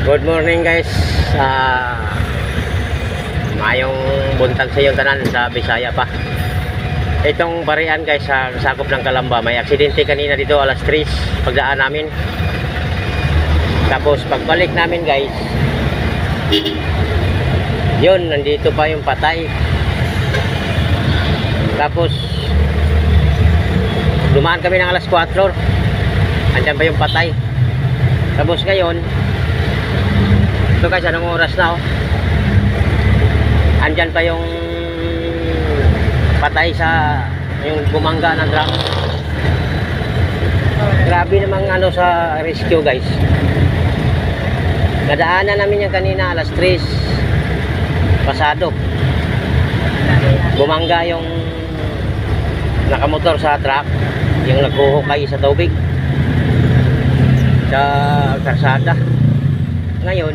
Good morning guys. Mayong buntag sa iyong tanan sa Bisaya pa. Itong barian guys sa sakop ng Calamba, may aksidente kanina dito alas 3 pagdaan namin. Tapos pagbalik namin guys, yun, nandito pa yung patay. Tapos dumaan kami ng alas 4, andyan pa yung patay. Tapos ngayon, ito guys, anong oras na andyan pa yung patay sa yung bumangga ng truck. Grabe namang ano sa rescue guys. Nadaanan namin yung kanina alas 3 pasado. Bumangga yung nakamotor sa truck, yung naghuhukay sa tubig sa karsada. Ngayon,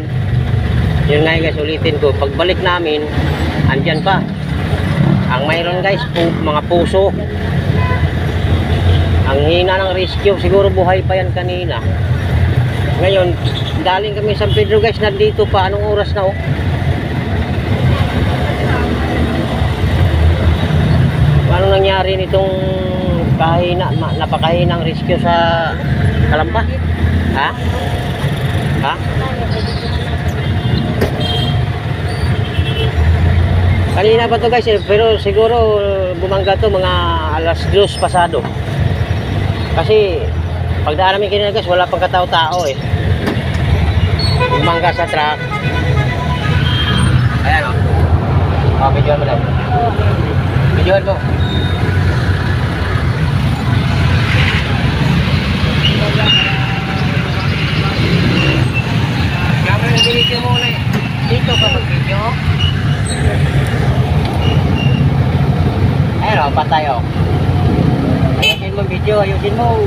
yun nga guys, ulitin ko, pagbalik namin andyan pa ang mayroon guys, mga puso. Ang hina ng rescue, siguro buhay pa yan kanina. Ngayon, galing kami San Pedro guys, nandito pa, anong oras na Anong nangyari nitong napakahinang rescue sa Calamba? Ha? Kanina pa to guys pero siguro bumangga to mga alas 2 pasado. Kasi pagdaan namin kanina guys, wala pang katao-tao Bumangga sa truck. Ayan videoan mo lang. Videoan mo. Video mo ulit. Dito ka mag-video. Ayun patay Ayusin mo video, ayusin mo.